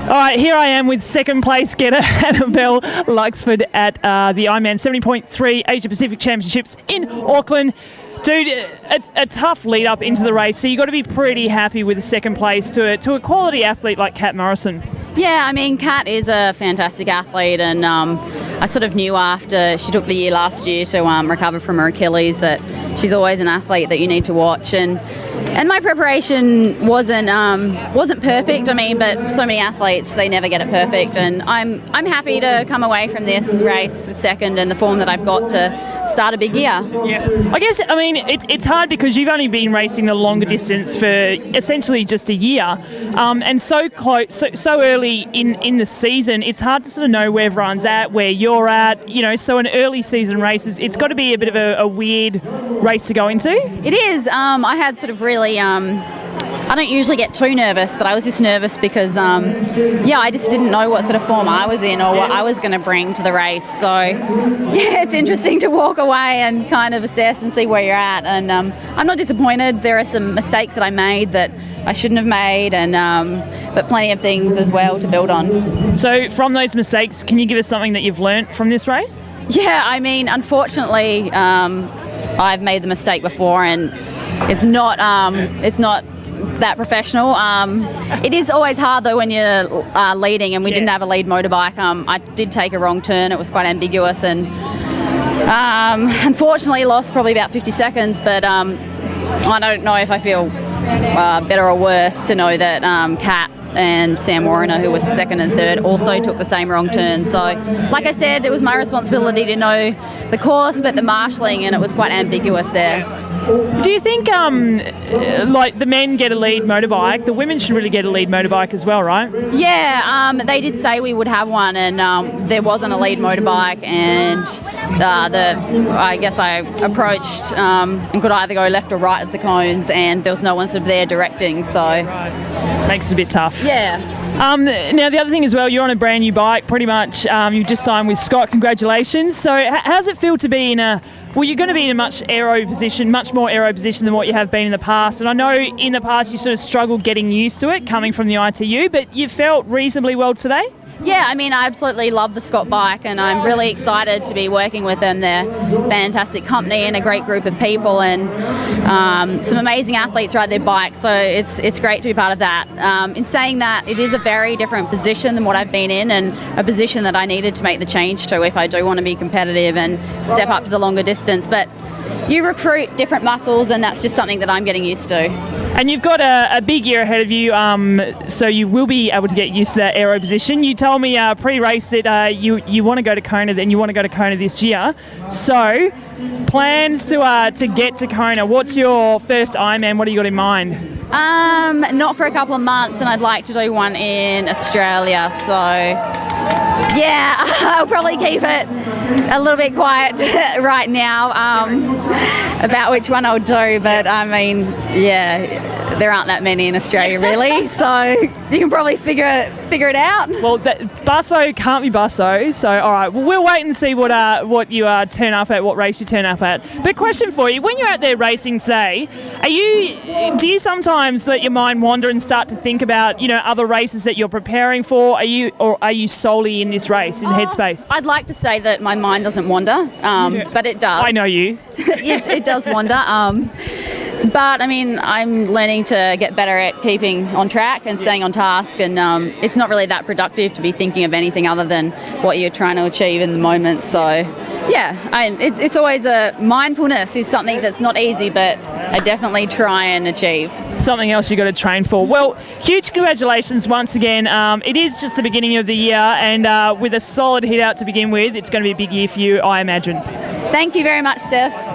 All right, here I am with second place getter Annabel Luxford at the Ironman 70.3 Asia-Pacific Championships in Auckland. Dude, a tough lead up into the race, so you've got to be pretty happy with the second place to a quality athlete like Catriona Morrison. Yeah, I mean, Kat is a fantastic athlete, and I sort of knew after she took the year last year to recover from her Achilles that she's always an athlete that you need to watch. And my preparation wasn't perfect. I mean, but so many athletes, they never get it perfect. And I'm happy to come away from this race with second and the form that I've got to start a big year. Yeah, I guess, I mean, it's hard because you've only been racing the longer distance for essentially just a year, and so close, so early in the season, it's hard to sort of know where everyone's at, where you're at, you know. So an early season race, it's got to be a bit of a weird race to go into. It is. I had sort of really, I don't usually get too nervous, but I was just nervous because, I just didn't know what sort of form I was in or what I was going to bring to the race. So, yeah, it's interesting to walk away and kind of assess and see where you're at. And I'm not disappointed. There are some mistakes that I made that I shouldn't have made, and but plenty of things as well to build on. So from those mistakes, can you give us something that you've learnt from this race? Yeah, I mean, unfortunately, I've made the mistake before, and it's not that professional. It is always hard though when you're leading, and we didn't have a lead motorbike. I did take a wrong turn. It was quite ambiguous, and unfortunately lost probably about 50 seconds, but I don't know if I feel better or worse to know that Kat and Sam Warner, who was second and third, also took the same wrong turn. So, like I said, it was my responsibility to know the course, but the marshalling, and it was quite ambiguous there. Do you think, like, the men get a lead motorbike, the women should really get a lead motorbike as well, right? Yeah, they did say we would have one, and there wasn't a lead motorbike, and I guess I approached and could either go left or right at the cones, and there was no one sort of there directing, so... Right. Makes it a bit tough. Yeah. Now, the other thing as well, you're on a brand new bike, pretty much. You've just signed with Scott. Congratulations. So how does it feel to be in a... Well, you're going to be in a much more aero position than what you have been in the past. And I know in the past you sort of struggled getting used to it coming from the ITU, but you felt reasonably well today? Yeah, I mean, I absolutely love the Scott bike, and I'm really excited to be working with them. They're a fantastic company and a great group of people, and some amazing athletes ride their bikes, so it's great to be part of that. In saying that, it is a very different position than what I've been in, and a position that I needed to make the change to if I do want to be competitive and step up to the longer distance. But you recruit different muscles, and that's just something that I'm getting used to. And you've got a big year ahead of you, so you will be able to get used to that aero position. You told me pre-race that you want to go to Kona, then you want to go to Kona this year. So, plans to get to Kona. What's your first Ironman? What do you got in mind? Not for a couple of months, and I'd like to do one in Australia. So, yeah, I'll probably keep it a little bit quiet right now about which one I'll do. But I mean, yeah, there aren't that many in Australia really, so you can probably figure it out. Well, Busso can't be Busso, so all right. Well, we'll wait and see what you turn up at, what race you turn up at. But question for you: when you're out there racing, say, do you sometimes let your mind wander and start to think about, you know, other races that you're preparing for? Are you solely in this race in headspace? I'd like to say that my mind doesn't wander, but it does. I know you. it does wander. But, I mean, I'm learning to get better at keeping on track and staying on task, and it's not really that productive to be thinking of anything other than what you're trying to achieve in the moment. So, yeah, it's always mindfulness is something that's not easy, but I definitely try and achieve. Something else you got to train for. Well, huge congratulations once again. It is just the beginning of the year, and with a solid hit out to begin with, it's going to be a big year for you, I imagine. Thank you very much, Steph.